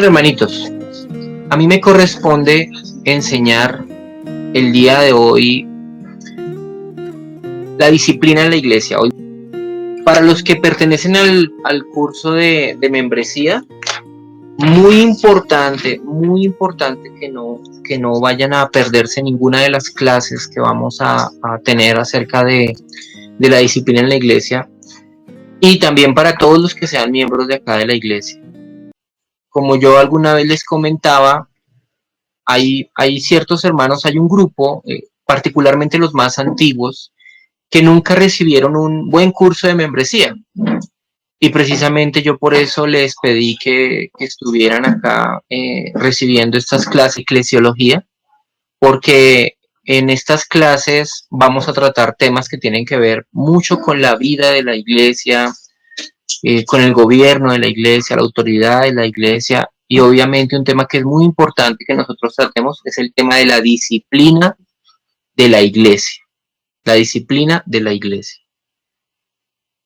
Bueno, hermanitos, a mí me corresponde enseñar el día de hoy la disciplina en la iglesia. Hoy, para los que pertenecen al curso de membresía, muy importante que no vayan a perderse ninguna de las clases que vamos a tener acerca de la disciplina en la iglesia, y también para todos los que sean miembros de acá de la iglesia. Como yo alguna vez les comentaba, hay ciertos hermanos, hay un grupo, particularmente los más antiguos, que nunca recibieron un buen curso de membresía. Y precisamente yo por eso les pedí que estuvieran acá recibiendo estas clases de eclesiología, porque en estas clases vamos a tratar temas que tienen que ver mucho con la vida de la iglesia, con el gobierno de la iglesia, la autoridad de la iglesia, y obviamente un tema que es muy importante que nosotros tratemos es el tema de la disciplina de la iglesia. La disciplina de la iglesia.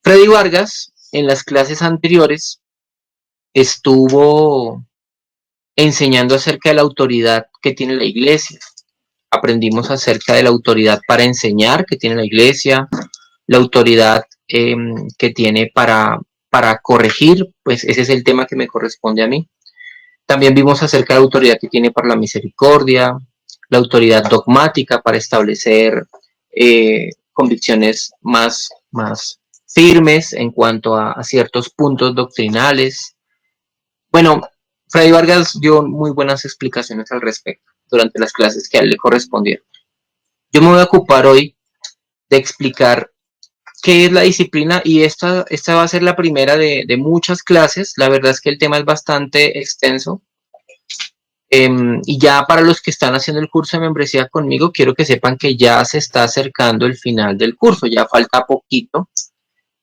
Freddy Vargas, en las clases anteriores, estuvo enseñando acerca de la autoridad que tiene la iglesia. Aprendimos acerca de la autoridad para enseñar que tiene la iglesia, la autoridad que tiene para corregir, pues ese es el tema que me corresponde a mí. También vimos acerca de la autoridad que tiene para la misericordia, la autoridad dogmática para establecer convicciones más firmes en cuanto a ciertos puntos doctrinales. Bueno, Freddy Vargas dio muy buenas explicaciones al respecto durante las clases que a él le correspondieron. Yo me voy a ocupar hoy de explicar qué es la disciplina, y esta va a ser la primera de muchas clases. La verdad es que el tema es bastante extenso. Y ya para los que están haciendo el curso de membresía conmigo, quiero que sepan que ya se está acercando el final del curso, ya falta poquito.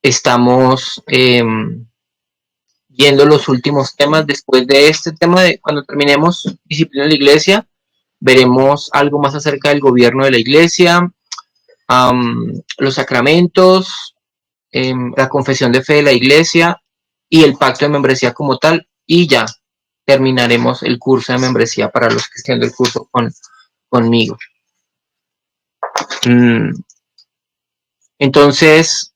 Estamos viendo los últimos temas. Después de este tema, cuando terminemos disciplina de la iglesia, veremos algo más acerca del gobierno de la iglesia, los sacramentos, la confesión de fe de la iglesia y el pacto de membresía como tal, y ya terminaremos el curso de membresía para los que estén del curso conmigo. Entonces,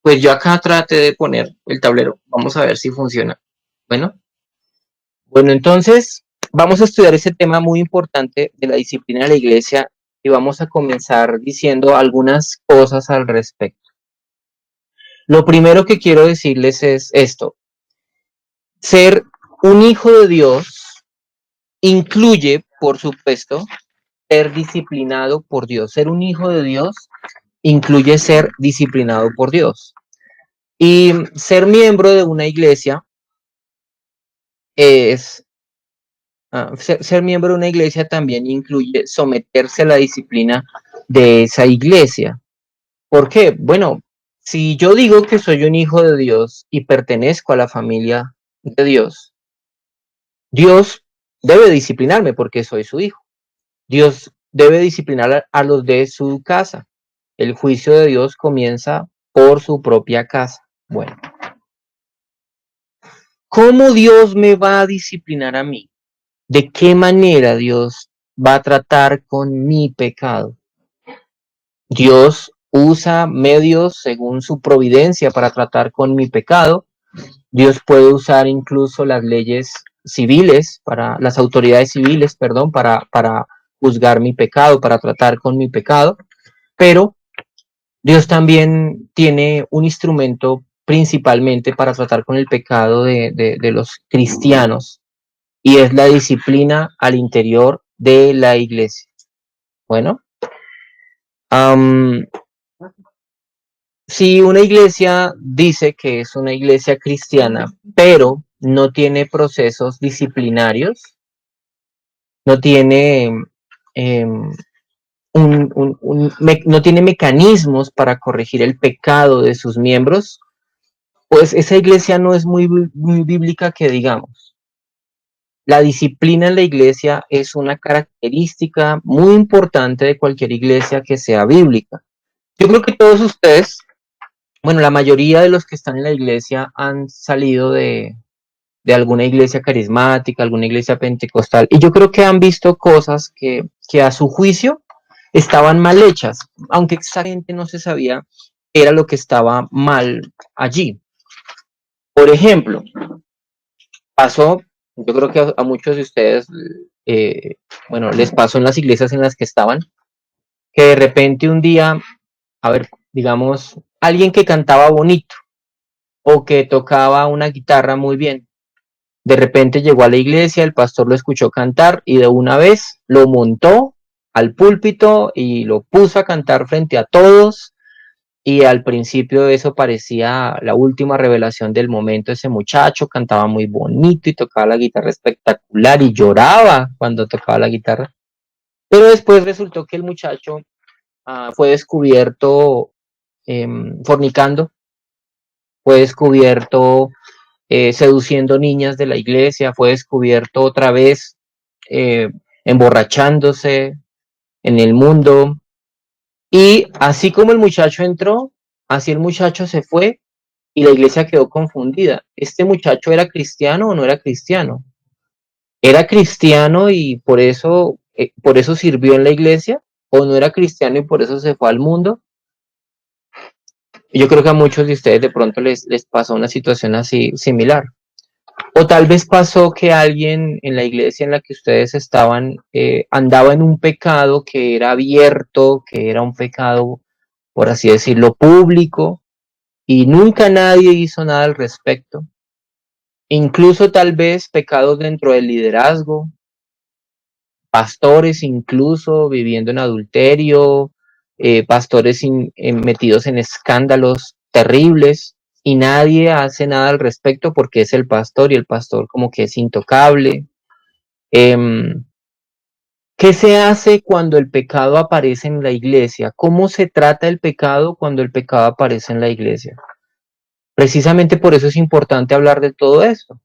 pues yo acá traté de poner el tablero. Vamos a ver si funciona. Bueno, entonces vamos a estudiar ese tema muy importante de la disciplina de la iglesia y vamos a comenzar diciendo algunas cosas al respecto. Lo primero que quiero decirles es esto. Ser un hijo de Dios incluye, por supuesto, ser disciplinado por Dios. Ser un hijo de Dios incluye ser disciplinado por Dios. Y ser miembro de una iglesia ser miembro de una iglesia también incluye someterse a la disciplina de esa iglesia. ¿Por qué? Bueno, si yo digo que soy un hijo de Dios y pertenezco a la familia de Dios, Dios debe disciplinarme porque soy su hijo. Dios debe disciplinar a los de su casa. El juicio de Dios comienza por su propia casa. Bueno, ¿cómo Dios me va a disciplinar a mí? ¿De qué manera Dios va a tratar con mi pecado? Dios usa medios según su providencia para tratar con mi pecado. Dios puede usar incluso las leyes civiles, las autoridades civiles, para juzgar mi pecado, para tratar con mi pecado. Pero Dios también tiene un instrumento principalmente para tratar con el pecado de los cristianos, y es la disciplina al interior de la iglesia. Bueno, si una iglesia dice que es una iglesia cristiana, pero no tiene procesos disciplinarios, no tiene, no tiene mecanismos para corregir el pecado de sus miembros, pues esa iglesia no es muy bíblica que digamos. La disciplina en la iglesia es una característica muy importante de cualquier iglesia que sea bíblica. Yo creo que todos ustedes, bueno, la mayoría de los que están en la iglesia han salido de de alguna iglesia carismática, alguna iglesia pentecostal, y yo creo que han visto cosas que a su juicio estaban mal hechas, aunque exactamente no se sabía qué era lo que estaba mal allí. Por ejemplo, pasó, yo creo que a muchos de ustedes, bueno, les pasó en las iglesias en las que estaban, que de repente un día, a ver, digamos, alguien que cantaba bonito o que tocaba una guitarra muy bien, de repente llegó a la iglesia, el pastor lo escuchó cantar y de una vez lo montó al púlpito y lo puso a cantar frente a todos. Y al principio eso parecía la última revelación del momento. Ese muchacho cantaba muy bonito y tocaba la guitarra espectacular y lloraba cuando tocaba la guitarra. Pero después resultó que el muchacho fue descubierto fornicando, fue descubierto seduciendo niñas de la iglesia, fue descubierto otra vez eh, emborrachándose en el mundo. Y así como el muchacho entró, así el muchacho se fue y la iglesia quedó confundida. ¿Este muchacho era cristiano o no era cristiano? ¿Era cristiano y por eso sirvió en la iglesia? ¿O no era cristiano y por eso se fue al mundo? Yo creo que a muchos de ustedes de pronto les pasó una situación así similar. O tal vez pasó que alguien en la iglesia en la que ustedes estaban andaba en un pecado que era abierto, que era un pecado, por así decirlo, público, y nunca nadie hizo nada al respecto. Incluso tal vez pecados dentro del liderazgo, pastores incluso viviendo en adulterio, pastores metidos en escándalos terribles y nadie hace nada al respecto porque es el pastor y el pastor como que es intocable. Em, ¿Qué se hace cuando el pecado aparece en la iglesia? ¿Cómo se trata el pecado cuando el pecado aparece en la iglesia? Precisamente por eso es importante hablar de todo esto.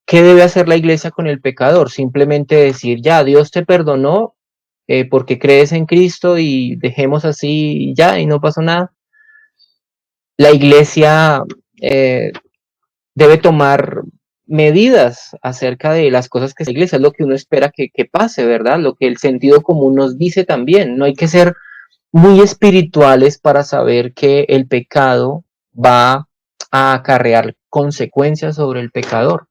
¿Qué debe hacer la iglesia con el pecador? Simplemente decir, ya, Dios te perdonó porque crees en Cristo y dejemos así ya y no pasó nada. La iglesia eh, debe tomar medidas acerca de las cosas que es la iglesia, es lo que uno espera que pase, ¿verdad? Lo que el sentido común nos dice también. No hay que ser muy espirituales para saber que el pecado va a acarrear consecuencias sobre el pecador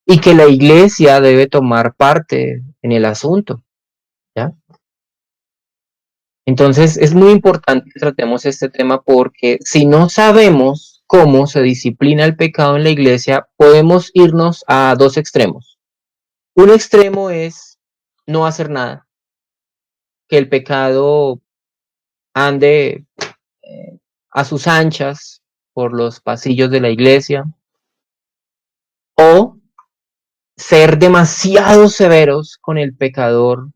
y que la iglesia debe tomar parte en el asunto, ¿ya? Entonces es muy importante que tratemos este tema porque si no sabemos cómo se disciplina el pecado en la iglesia, podemos irnos a dos extremos. Un extremo es no hacer nada, que el pecado ande a sus anchas por los pasillos de la iglesia, o ser demasiado severos con el pecador,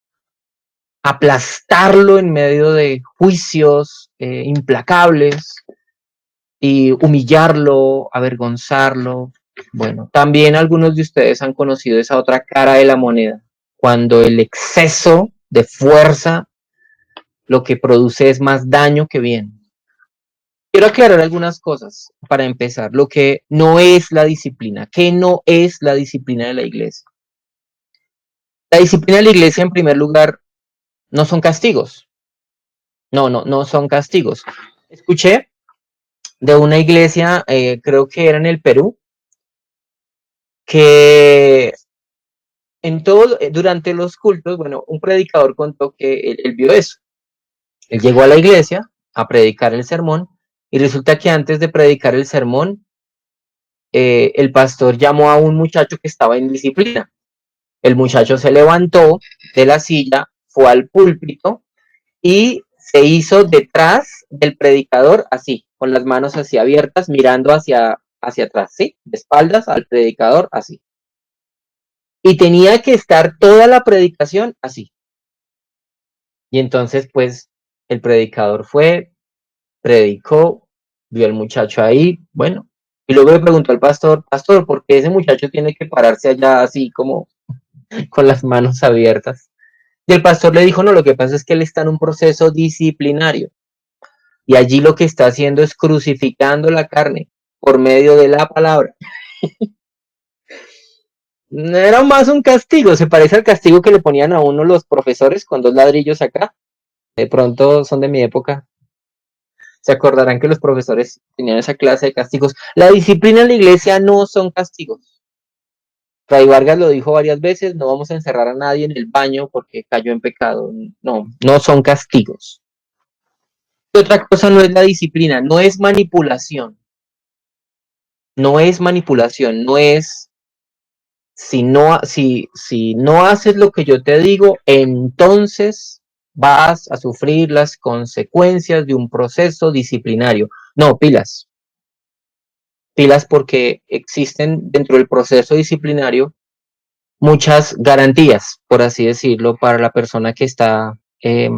aplastarlo en medio de juicios implacables y humillarlo, avergonzarlo. Bueno, también algunos de ustedes han conocido esa otra cara de la moneda, cuando el exceso de fuerza lo que produce es más daño que bien. Quiero aclarar algunas cosas para empezar. Lo que no es la disciplina. ¿Qué no es la disciplina de la iglesia? La disciplina de la iglesia, en primer lugar, no son castigos. No son castigos. Escuché de una iglesia, creo que era en el Perú, que durante los cultos, bueno, un predicador contó que él vio eso. Él llegó a la iglesia a predicar el sermón y resulta que antes de predicar el sermón, el pastor llamó a un muchacho que estaba en disciplina. El muchacho se levantó de la silla, fue al púlpito y se hizo detrás del predicador así, con las manos así abiertas, mirando hacia atrás, ¿sí? De espaldas al predicador así. Y tenía que estar toda la predicación así. Y entonces, pues, el predicador fue, predicó, vio al muchacho ahí, bueno, y luego le preguntó al pastor, pastor, ¿por qué ese muchacho tiene que pararse allá así como con las manos abiertas? Y el pastor le dijo, no, lo que pasa es que él está en un proceso disciplinario y allí lo que está haciendo es crucificando la carne por medio de la palabra. No era más un castigo, se parece al castigo que le ponían a uno los profesores con dos ladrillos acá. De pronto son de mi época. Se acordarán que los profesores tenían esa clase de castigos. La disciplina en la iglesia no son castigos. Fray Vargas lo dijo varias veces, no vamos a encerrar a nadie en el baño porque cayó en pecado. No, no son castigos. Y otra cosa no es la disciplina, no es manipulación. No es manipulación, no es si no haces lo que yo te digo, entonces vas a sufrir las consecuencias de un proceso disciplinario. No, pilas. Pilas porque existen dentro del proceso disciplinario muchas garantías, por así decirlo, para la persona que está eh,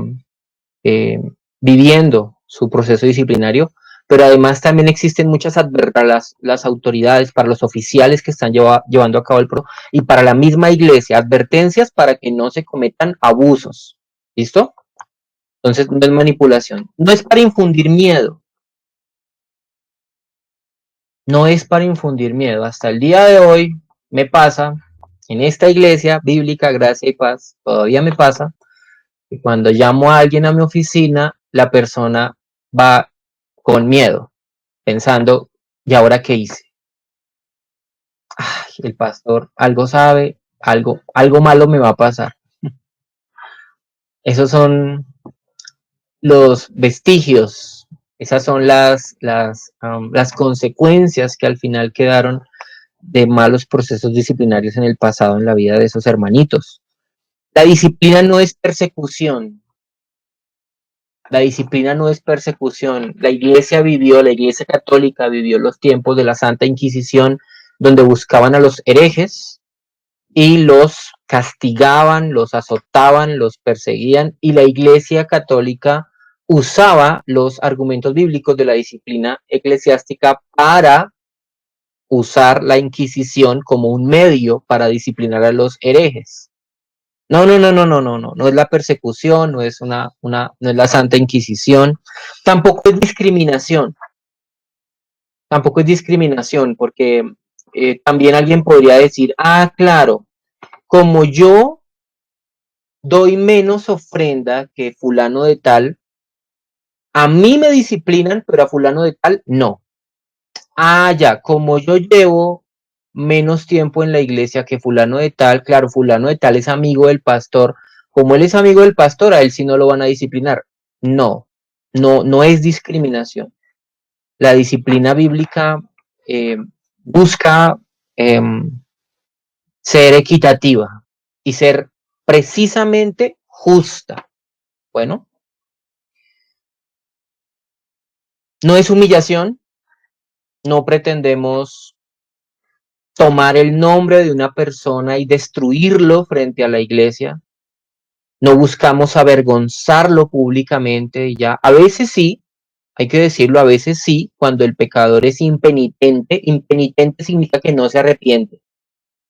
viviendo su proceso disciplinario, pero además también existen muchas para las autoridades, para los oficiales que están llevando a cabo el proceso y para la misma iglesia, advertencias para que no se cometan abusos. ¿Listo? Entonces no es manipulación, no es para infundir miedo, no es para infundir miedo. Hasta el día de hoy me pasa, en esta iglesia bíblica, Gracia y Paz, todavía me pasa, y cuando llamo a alguien a mi oficina, la persona va con miedo, pensando, ¿y ahora qué hice? Ay, el pastor algo sabe, algo malo me va a pasar. Esos son los vestigios, esas son las consecuencias que al final quedaron de malos procesos disciplinarios en el pasado en la vida de esos hermanitos. La disciplina no es persecución, la disciplina no es persecución. La iglesia católica vivió los tiempos de la Santa Inquisición, donde buscaban a los herejes y los castigaban, los azotaban, los perseguían, y la iglesia católica usaba los argumentos bíblicos de la disciplina eclesiástica para usar la Inquisición como un medio para disciplinar a los herejes. No es la persecución, no es no es la Santa Inquisición, tampoco es discriminación, porque también alguien podría decir, ah, claro, como yo doy menos ofrenda que fulano de tal, a mí me disciplinan, pero a fulano de tal no. Ah, ya, como yo llevo menos tiempo en la iglesia que fulano de tal, claro, fulano de tal es amigo del pastor, como él es amigo del pastor, a él sí no lo van a disciplinar. No, no es discriminación. La disciplina bíblica eh, busca eh, ser equitativa y ser precisamente justa. Bueno, no es humillación, no pretendemos tomar el nombre de una persona y destruirlo frente a la iglesia, no buscamos avergonzarlo públicamente y ya. A veces sí, hay que decirlo, a veces sí, cuando el pecador es impenitente. Impenitente significa que no se arrepiente.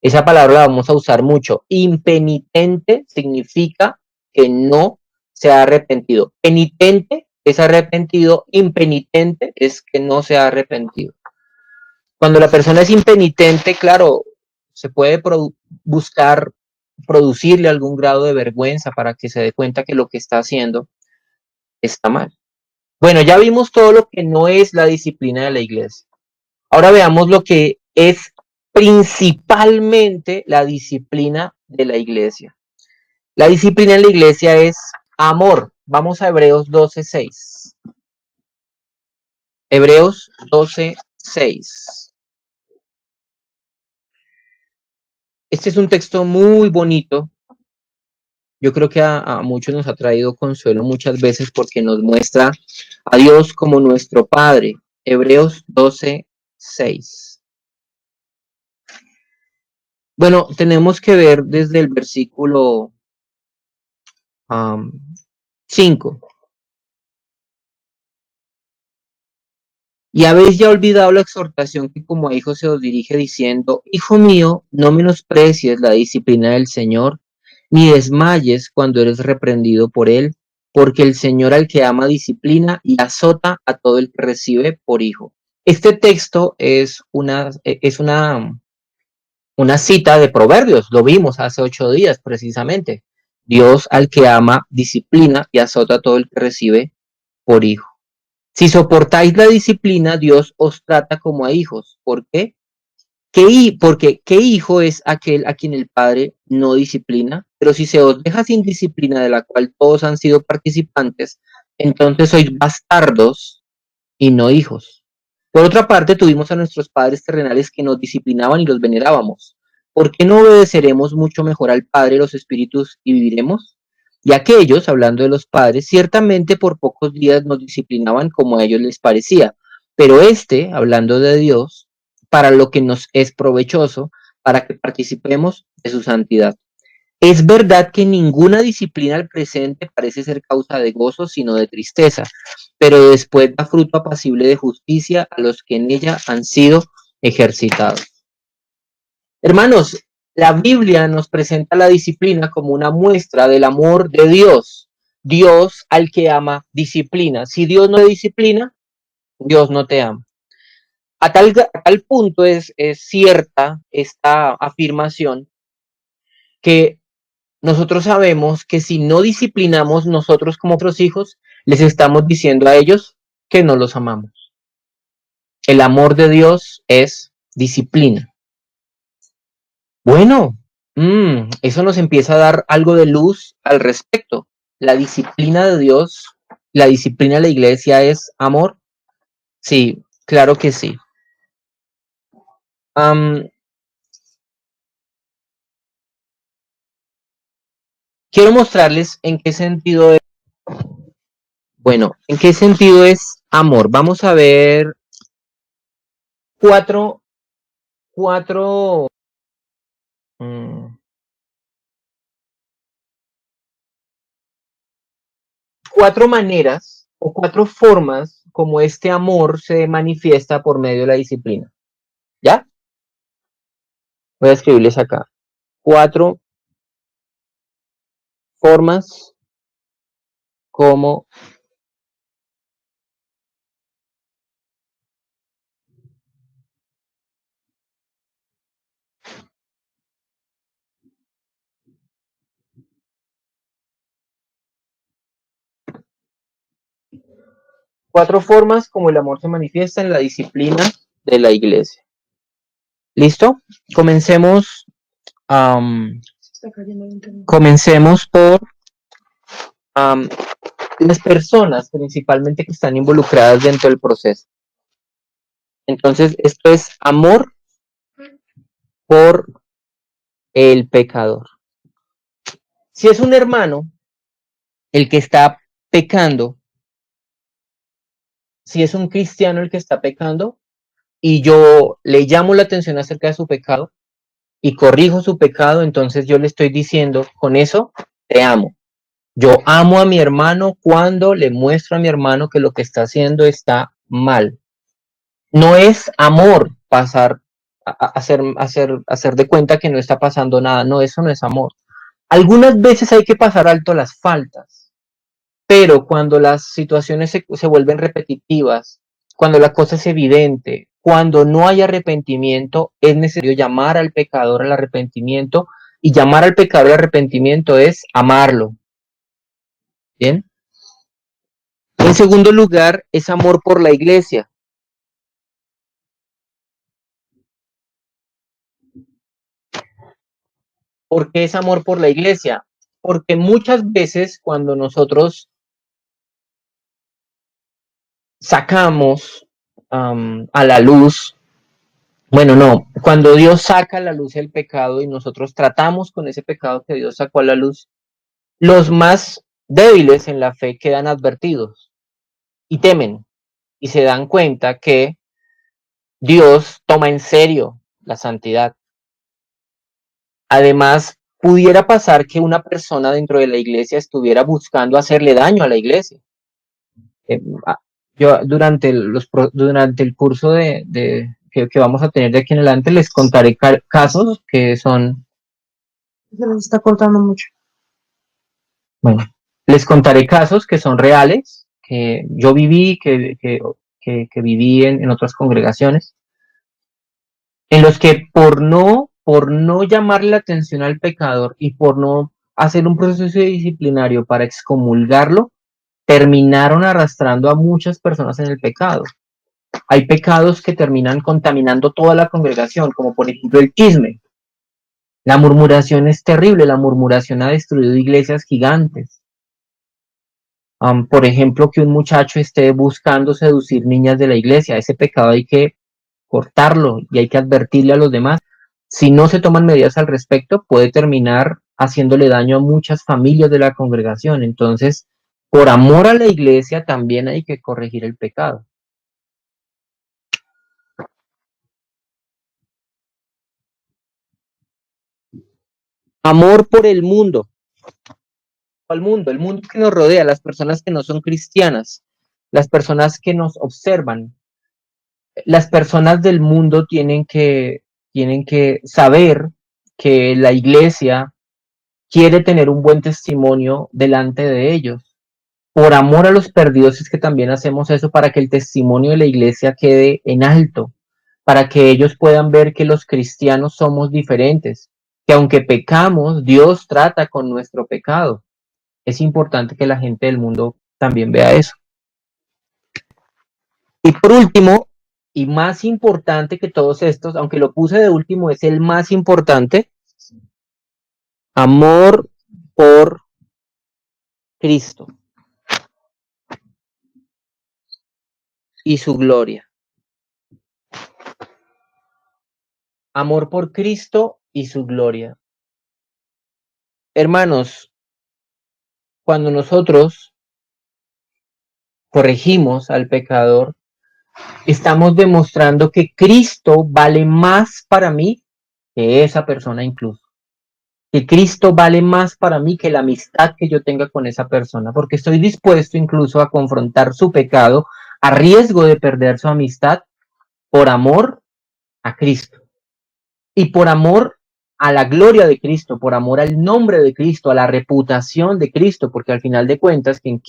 Esa palabra la vamos a usar mucho. Impenitente significa que no se ha arrepentido. Penitente es arrepentido, impenitente es que no se ha arrepentido. Cuando la persona es impenitente, claro, se puede buscar producirle algún grado de vergüenza para que se dé cuenta que lo que está haciendo está mal. Bueno, ya vimos todo lo que no es la disciplina de la iglesia. Ahora veamos lo que es principalmente la disciplina de la iglesia. La disciplina en la iglesia es amor. Vamos a Hebreos 12:6. Hebreos 12:6. Este es un texto muy bonito. Yo creo que a muchos nos ha traído consuelo muchas veces porque nos muestra a Dios como nuestro Padre. Hebreos 12:6. Bueno, tenemos que ver desde el versículo 5. Y habéis ya olvidado la exhortación que como a hijos se os dirige diciendo, Hijo mío, no menosprecies la disciplina del Señor, ni desmayes cuando eres reprendido por él, porque el Señor al que ama disciplina y azota a todo el que recibe por hijo. Este texto es una cita de Proverbios, lo vimos hace 8 días precisamente. Dios al que ama disciplina y azota a todo el que recibe por hijo. Si soportáis la disciplina, Dios os trata como a hijos. ¿Por qué? Porque ¿qué hijo es aquel a quien el padre no disciplina? Pero si se os deja sin disciplina de la cual todos han sido participantes, entonces sois bastardos y no hijos. Por otra parte, tuvimos a nuestros padres terrenales que nos disciplinaban y los venerábamos. ¿Por qué no obedeceremos mucho mejor al Padre los espíritus y viviremos? Y aquellos, hablando de los padres, ciertamente por pocos días nos disciplinaban como a ellos les parecía, pero hablando de Dios, para lo que nos es provechoso, para que participemos de su santidad. Es verdad que ninguna disciplina al presente parece ser causa de gozo, sino de tristeza, pero después da fruto apacible de justicia a los que en ella han sido ejercitados. Hermanos, la Biblia nos presenta la disciplina como una muestra del amor de Dios. Dios al que ama disciplina. Si Dios no te disciplina, Dios no te ama. A tal punto es cierta esta afirmación que nosotros sabemos que si no disciplinamos nosotros como otros hijos, les estamos diciendo a ellos que no los amamos. El amor de Dios es disciplina. Bueno, eso nos empieza a dar algo de luz al respecto. La disciplina de Dios, la disciplina de la iglesia es amor. Sí, claro que sí. Quiero mostrarles en qué sentido es. Bueno, ¿en qué sentido es amor? Vamos a ver cuatro, cuatro, cuatro maneras o cuatro formas como este amor se manifiesta por medio de la disciplina. ¿Ya? Voy a escribirles acá. 4 formas como el amor se manifiesta en la disciplina de la iglesia. ¿Listo? Comencemos. Comencemos por las personas principalmente que están involucradas dentro del proceso. Entonces, esto es amor por el pecador. Si es un hermano el que está pecando, si es un cristiano el que está pecando, y yo le llamo la atención acerca de su pecado y corrijo su pecado, entonces yo le estoy diciendo, con eso te amo. Yo amo a mi hermano cuando le muestro a mi hermano que lo que está haciendo está mal. No es amor pasar hacer de cuenta que no está pasando nada. No, eso no es amor. Algunas veces hay que pasar alto las faltas, pero cuando las situaciones se vuelven repetitivas, cuando la cosa es evidente, cuando no hay arrepentimiento, es necesario llamar al pecador al arrepentimiento, y llamar al pecador al arrepentimiento es amarlo. ¿Bien? En segundo lugar, es amor por la iglesia. ¿Por qué es amor por la iglesia? Porque muchas veces cuando nosotros sacamos a la luz, bueno, no, cuando Dios saca a la luz el pecado y nosotros tratamos con ese pecado que Dios sacó a la luz, los más débiles en la fe quedan advertidos y temen y se dan cuenta que Dios toma en serio la santidad. Además, pudiera pasar que una persona dentro de la iglesia estuviera buscando hacerle daño a la iglesia. Yo durante el curso que vamos a tener de aquí en adelante les contaré casos que son. Se les está cortando mucho. Bueno, les contaré casos que son reales, que yo viví, que que viví en otras congregaciones, en los que por no llamarle la atención al pecador y por no hacer un proceso disciplinario para excomulgarlo, terminaron arrastrando a muchas personas en el pecado. Hay pecados que terminan contaminando toda la congregación, como por ejemplo el chisme. La murmuración es terrible, la murmuración ha destruido iglesias gigantes. Por ejemplo, que un muchacho esté buscando seducir niñas de la iglesia, ese pecado hay que cortarlo y hay que advertirle a los demás. Si no se toman medidas al respecto, puede terminar haciéndole daño a muchas familias de la congregación. Entonces, por amor a la iglesia, también hay que corregir el pecado. Amor por el mundo. ¿Cuál mundo? El mundo que nos rodea, las personas que no son cristianas, las personas que nos observan. Las personas del mundo tienen que saber que la iglesia quiere tener un buen testimonio delante de ellos. Por amor a los perdidos es que también hacemos eso para que el testimonio de la iglesia quede en alto, para que ellos puedan ver que los cristianos somos diferentes, que aunque pecamos, Dios trata con nuestro pecado. Es importante que la gente del mundo también vea eso. Y por último, y más importante que todos estos, aunque lo puse de último, es el más importante, amor por Cristo y su gloria. Amor por Cristo y su gloria. Hermanos, cuando nosotros corregimos al pecador, estamos demostrando que Cristo vale más para mí que esa persona incluso. Que Cristo vale más para mí que la amistad que yo tenga con esa persona, porque estoy dispuesto incluso a confrontar su pecado a riesgo de perder su amistad por amor a Cristo y por amor a la gloria de Cristo, por amor al nombre de Cristo, a la reputación de Cristo, porque al final de cuentas quien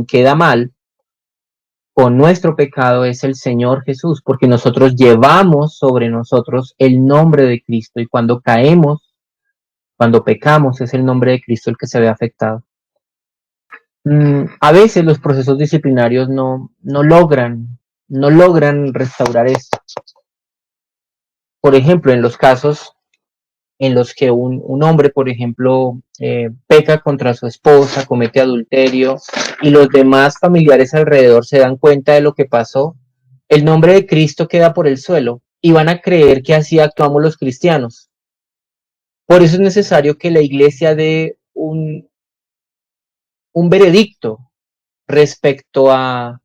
queda mal con nuestro pecado es el Señor Jesús, porque nosotros llevamos sobre nosotros el nombre de Cristo y cuando caemos, cuando pecamos, es el nombre de Cristo el que se ve afectado. A veces los procesos disciplinarios no logran restaurar esto. Por ejemplo, en los casos en los que un hombre, por ejemplo, peca contra su esposa, comete adulterio y los demás familiares alrededor se dan cuenta de lo que pasó, el nombre de Cristo queda por el suelo y van a creer que así actuamos los cristianos. Por eso es necesario que la iglesia dé un veredicto respecto a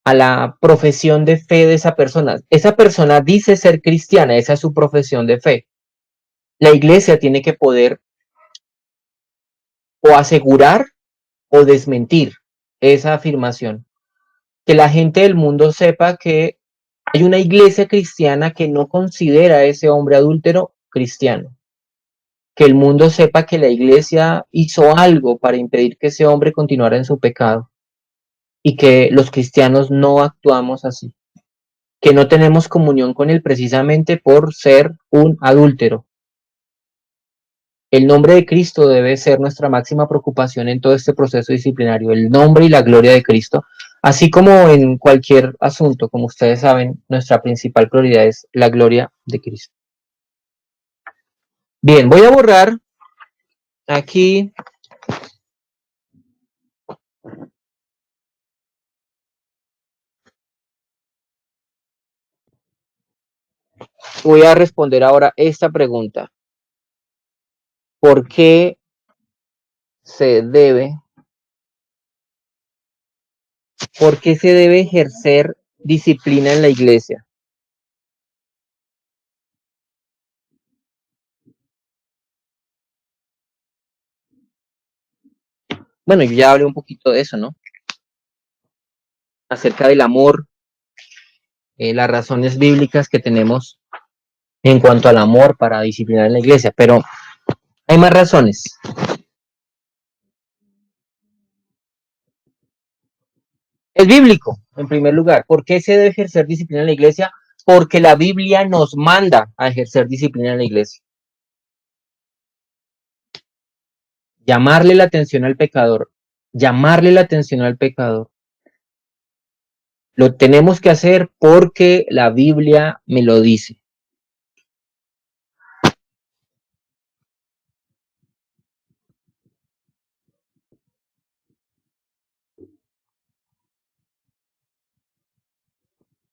la profesión de fe de esa persona. Esa persona dice ser cristiana, esa es su profesión de fe. La iglesia tiene que poder o asegurar o desmentir esa afirmación. Que la gente del mundo sepa que hay una iglesia cristiana que no considera a ese hombre adúltero cristiano. Que el mundo sepa que la iglesia hizo algo para impedir que ese hombre continuara en su pecado y que los cristianos no actuamos así. Que no tenemos comunión con él precisamente por ser un adúltero. El nombre de Cristo debe ser nuestra máxima preocupación en todo este proceso disciplinario, el nombre y la gloria de Cristo, así como en cualquier asunto, como ustedes saben, nuestra principal prioridad es la gloria de Cristo. Bien, voy a borrar aquí voy a responder ahora esta pregunta. ¿Por qué se debe, por qué se debe ejercer disciplina en la iglesia? Bueno, yo ya hablé un poquito de eso, ¿no? Acerca del amor, las razones bíblicas que tenemos en cuanto al amor para disciplinar en la iglesia, pero hay más razones. Es bíblico, en primer lugar. ¿Por qué se debe ejercer disciplina en la iglesia? Porque la Biblia nos manda a ejercer disciplina en la iglesia. Llamarle la atención al pecador. Llamarle la atención al pecador. Lo tenemos que hacer porque la Biblia me lo dice.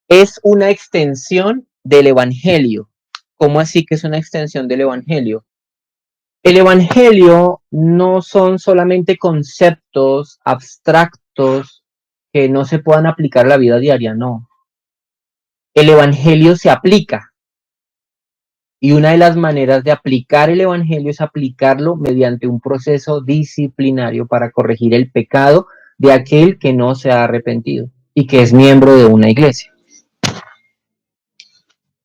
Es una extensión del Evangelio. ¿Cómo así que es una extensión del Evangelio? El Evangelio no son solamente conceptos abstractos que no se puedan aplicar a la vida diaria, no. El Evangelio se aplica y una de las maneras de aplicar el Evangelio es aplicarlo mediante un proceso disciplinario para corregir el pecado de aquel que no se ha arrepentido y que es miembro de una iglesia.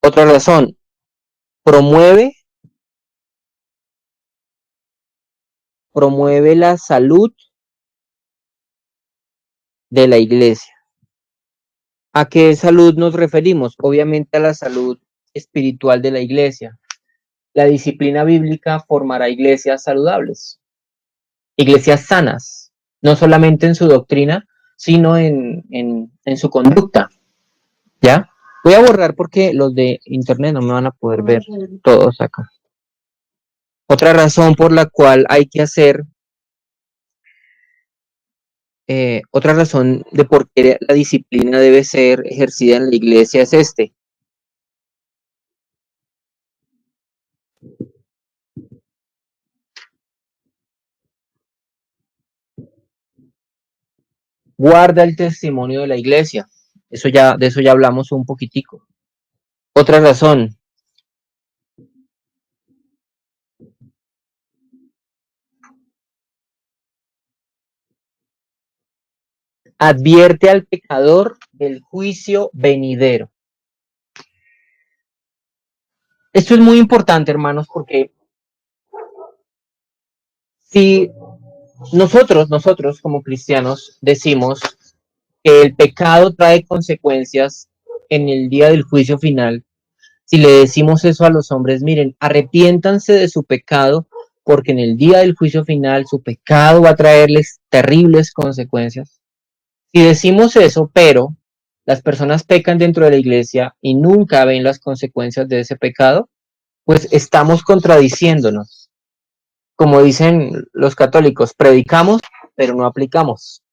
Otra razón, promueve la salud de la iglesia. ¿A qué salud nos referimos? Obviamente a la salud espiritual de la iglesia. La disciplina bíblica formará iglesias saludables, iglesias sanas, no solamente en su doctrina, sino en su conducta. ¿Ya? Voy a borrar porque los de internet no me van a poder ver todos acá. Otra razón por la cual hay que hacer, otra razón de por qué la disciplina debe ser ejercida en la iglesia es este. Guarda el testimonio de la iglesia. De eso ya hablamos un poquitico. Otra razón, advierte al pecador del juicio venidero. Esto es muy importante, hermanos, porque si nosotros como cristianos decimos que el pecado trae consecuencias en el día del juicio final, si le decimos eso a los hombres, miren, arrepiéntanse de su pecado, porque en el día del juicio final su pecado va a traerles terribles consecuencias. Si decimos eso, pero las personas pecan dentro de la iglesia y nunca ven las consecuencias de ese pecado, pues estamos contradiciéndonos. Como dicen los católicos, predicamos, pero no aplicamos.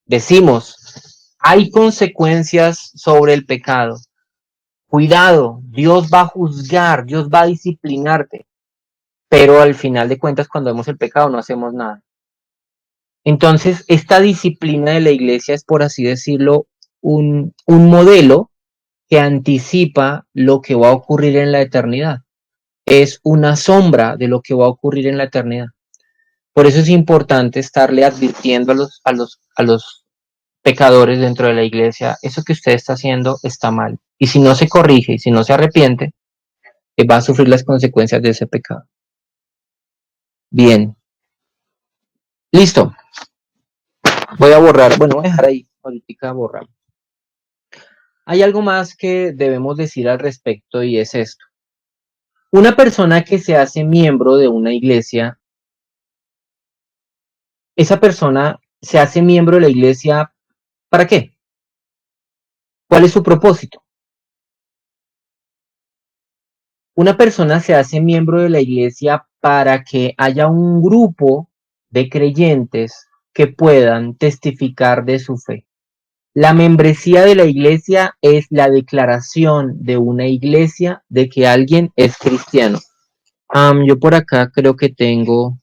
Decimos, hay consecuencias sobre el pecado. Cuidado, Dios va a juzgar, Dios va a disciplinarte, pero al final de cuentas cuando vemos el pecado no hacemos nada. Entonces, esta disciplina de la iglesia es, por así decirlo, un modelo que anticipa lo que va a ocurrir en la eternidad. Es una sombra de lo que va a ocurrir en la eternidad. Por eso es importante estarle advirtiendo a los pecadores dentro de la iglesia, eso que usted está haciendo está mal. Y si no se corrige y si no se arrepiente, va a sufrir las consecuencias de ese pecado. Bien, listo. Voy a borrar, bueno, voy a dejar ahí, ahorita borrar. Hay algo más que debemos decir al respecto y es esto. Una persona que se hace miembro de una iglesia, esa persona se hace miembro de la iglesia, ¿para qué? ¿Cuál es su propósito? Una persona se hace miembro de la iglesia para que haya un grupo de creyentes que puedan testificar de su fe. La membresía de la iglesia es la declaración de una iglesia de que alguien es cristiano. Yo por acá creo que tengo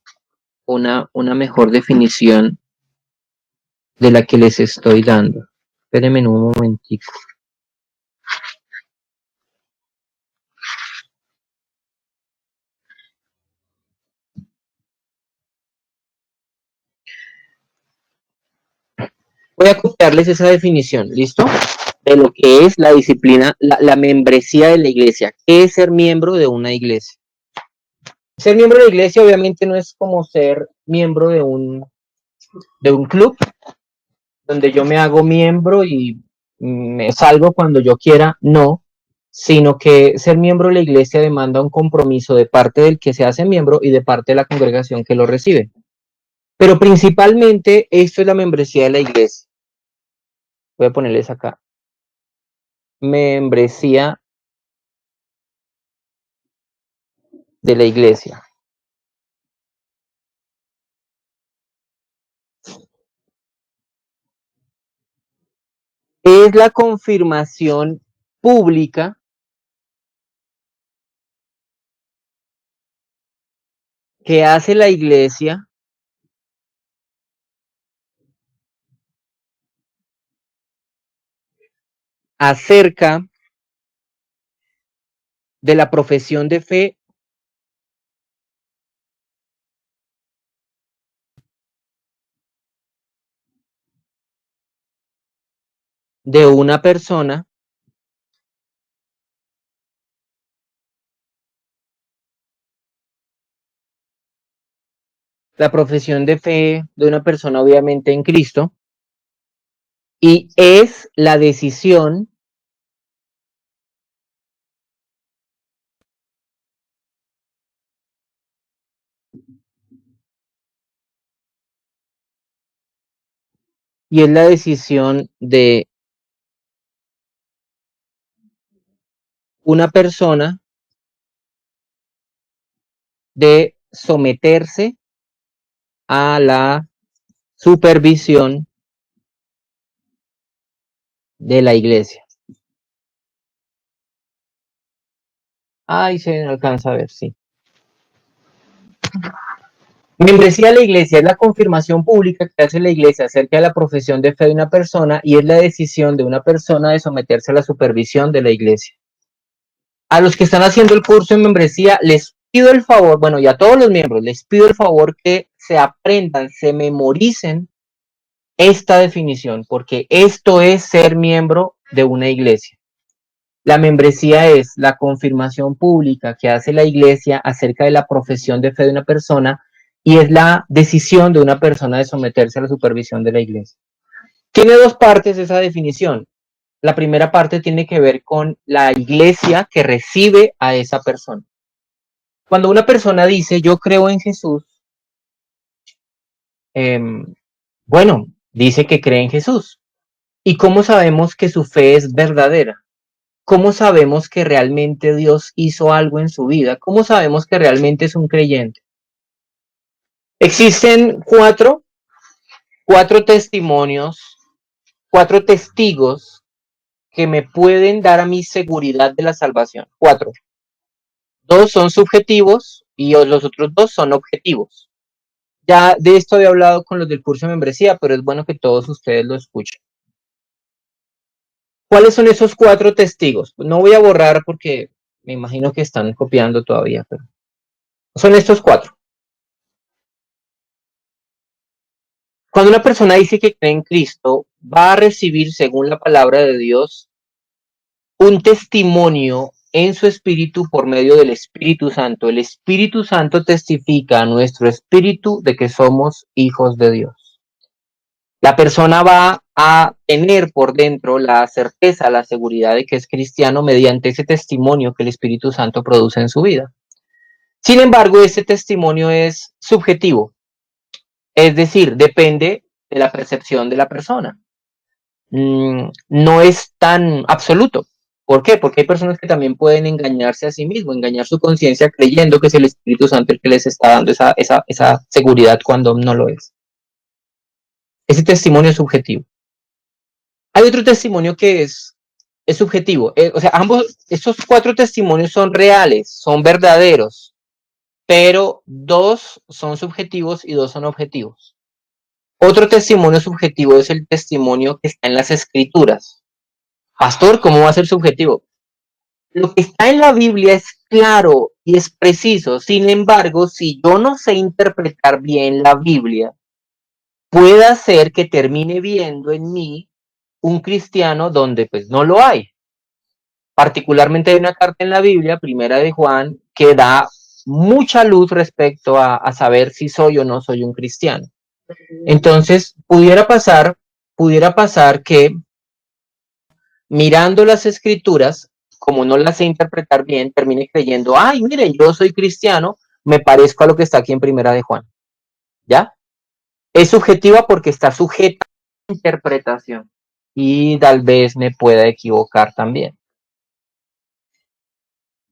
una mejor definición de la que les estoy dando. Espérenme un momentico. Voy a copiarles esa definición, ¿listo? De lo que es la disciplina, la membresía de la iglesia. ¿Qué es ser miembro de una iglesia? Ser miembro de la iglesia obviamente no es como ser miembro de un club, donde yo me hago miembro y me salgo cuando yo quiera, no, sino que ser miembro de la iglesia demanda un compromiso de parte del que se hace miembro y de parte de la congregación que lo recibe. Pero principalmente esto es la membresía de la iglesia. Voy a ponerles acá. Membresía de la iglesia. Es la confirmación pública que hace la iglesia acerca de la profesión de fe de una persona la profesión de fe de una persona obviamente en Cristo y es la decisión de una persona de someterse a la supervisión de la iglesia. Ahí se alcanza a ver, sí. Membresía de la iglesia es la confirmación pública que hace la iglesia acerca de la profesión de fe de una persona y es la decisión de una persona de someterse a la supervisión de la iglesia. A los que están haciendo el curso en membresía les pido el favor, bueno, y a todos los miembros, les pido el favor que se aprendan, se memoricen esta definición, porque esto es ser miembro de una iglesia. La membresía es la confirmación pública que hace la iglesia acerca de la profesión de fe de una persona y es la decisión de una persona de someterse a la supervisión de la iglesia. Tiene dos partes esa definición. La primera parte tiene que ver con la iglesia que recibe a esa persona. Cuando una persona dice yo creo en Jesús, bueno, dice que cree en Jesús. ¿Y cómo sabemos que su fe es verdadera? ¿Cómo sabemos que realmente Dios hizo algo en su vida? ¿Cómo sabemos que realmente es un creyente? Existen cuatro testimonios, cuatro testigos que me pueden dar a mí seguridad de la salvación. Cuatro. Dos son subjetivos y los otros dos son objetivos. Ya de esto había hablado con los del curso de membresía, pero es bueno que todos ustedes lo escuchen. ¿Cuáles son esos cuatro testigos? No voy a borrar porque me imagino que están copiando todavía, pero son estos cuatro. Cuando una persona dice que cree en Cristo, va a recibir, según la palabra de Dios, un testimonio en su espíritu por medio del Espíritu Santo. El Espíritu Santo testifica a nuestro espíritu de que somos hijos de Dios. La persona va a tener por dentro la certeza, la seguridad de que es cristiano mediante ese testimonio que el Espíritu Santo produce en su vida. Sin embargo, ese testimonio es subjetivo, es decir, depende de la percepción de la persona. No es tan absoluto. ¿Por qué? Porque hay personas que también pueden engañarse a sí mismos, engañar su conciencia creyendo que es el Espíritu Santo el que les está dando esa seguridad cuando no lo es. Ese testimonio es subjetivo. Hay otro testimonio que es subjetivo. O sea, estos cuatro testimonios son reales, son verdaderos, pero dos son subjetivos y dos son objetivos. Otro testimonio subjetivo es el testimonio que está en las escrituras. Pastor, ¿cómo va a ser subjetivo? Lo que está en la Biblia es claro y es preciso. Sin embargo, si yo no sé interpretar bien la Biblia, puede ser que termine viendo en mí un cristiano donde pues no lo hay. Particularmente hay una carta en la Biblia, primera de Juan, que da mucha luz respecto a saber si soy o no soy un cristiano. Entonces, pudiera pasar que mirando las escrituras, como no las sé interpretar bien, termine creyendo, ay, miren, yo soy cristiano, me parezco a lo que está aquí en Primera de Juan. ¿Ya? Es subjetiva porque está sujeta a interpretación y tal vez me pueda equivocar también.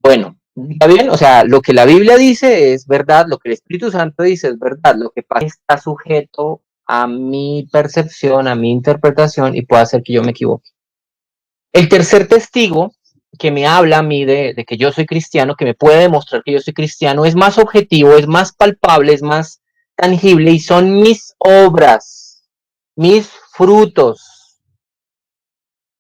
Bueno, ¿está bien? O sea, lo que la Biblia dice es verdad, lo que el Espíritu Santo dice es verdad, lo que pasa es que está sujeto a mi percepción, a mi interpretación y puede hacer que yo me equivoque. El tercer testigo que me habla a mí de que yo soy cristiano, que me puede demostrar que yo soy cristiano, es más objetivo, es más palpable, es más tangible y son mis obras, mis frutos.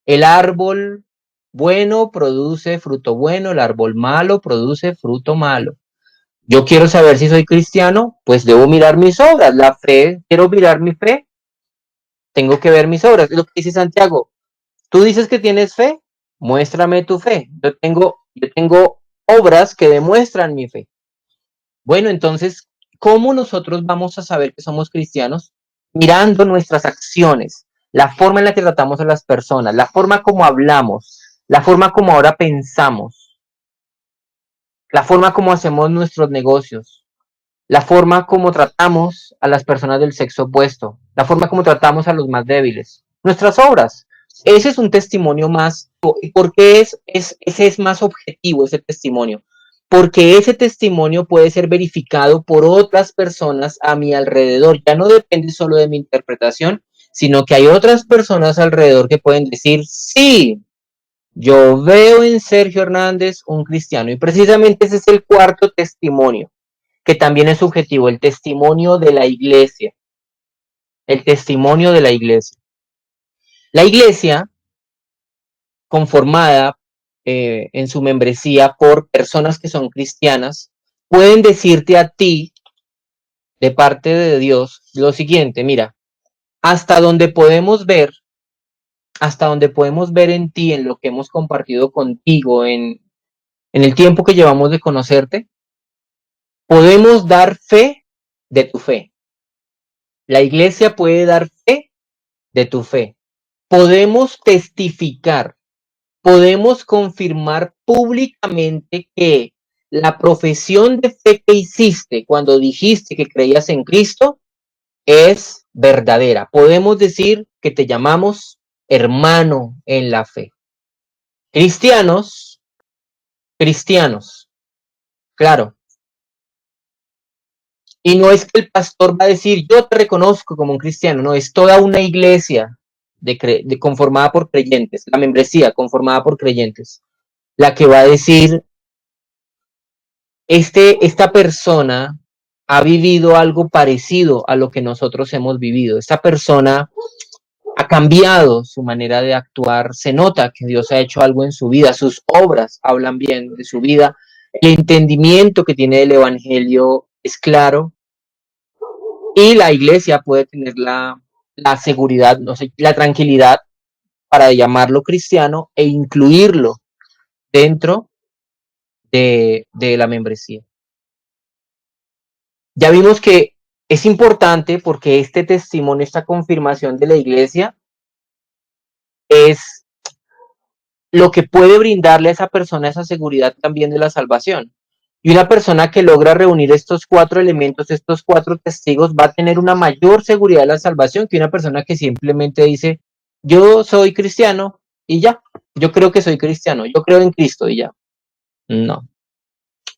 El árbol bueno produce fruto bueno, el árbol malo produce fruto malo. Yo quiero saber si soy cristiano, pues debo mirar mis obras. La fe, quiero mirar mi fe, tengo que ver mis obras. Es lo que dice Santiago. Tú dices que tienes fe, muéstrame tu fe. Yo tengo obras que demuestran mi fe. Bueno, entonces, ¿cómo nosotros vamos a saber que somos cristianos? Mirando nuestras acciones, la forma en la que tratamos a las personas, la forma como hablamos, la forma como ahora pensamos, la forma como hacemos nuestros negocios, la forma como tratamos a las personas del sexo opuesto, la forma como tratamos a los más débiles, nuestras obras. Ese es un testimonio más. ¿Por qué ese es más objetivo, ese testimonio? Porque ese testimonio puede ser verificado por otras personas a mi alrededor. Ya no depende solo de mi interpretación, sino que hay otras personas alrededor que pueden decir, sí, yo veo en Sergio Hernández un cristiano. Y precisamente ese es el cuarto testimonio, que también es subjetivo, el testimonio de la iglesia. El testimonio de la iglesia. La iglesia, conformada en su membresía por personas que son cristianas, pueden decirte a ti, de parte de Dios, lo siguiente, mira, hasta donde podemos ver, hasta donde podemos ver en ti, en lo que hemos compartido contigo, en el tiempo que llevamos de conocerte, podemos dar fe de tu fe. La iglesia puede dar fe de tu fe. Podemos testificar, podemos confirmar públicamente que la profesión de fe que hiciste cuando dijiste que creías en Cristo es verdadera. Podemos decir que te llamamos hermano en la fe. Cristianos, cristianos, claro. Y no es que el pastor va a decir, yo te reconozco como un cristiano, no, es toda una iglesia conformada por creyentes, la membresía conformada por creyentes, la que va a decir, esta persona ha vivido algo parecido a lo que nosotros hemos vivido. Esta persona ha cambiado su manera de actuar, se nota que Dios ha hecho algo en su vida, sus obras hablan bien de su vida, el entendimiento que tiene del evangelio es claro y la iglesia puede tener la seguridad, no sé, la tranquilidad para llamarlo cristiano e incluirlo dentro de la membresía. Ya vimos que es importante porque este testimonio, esta confirmación de la iglesia es lo que puede brindarle a esa persona esa seguridad también de la salvación. Y una persona que logra reunir estos cuatro elementos, estos cuatro testigos, va a tener una mayor seguridad de la salvación que una persona que simplemente dice, yo soy cristiano y ya, yo creo que soy cristiano, yo creo en Cristo y ya. No.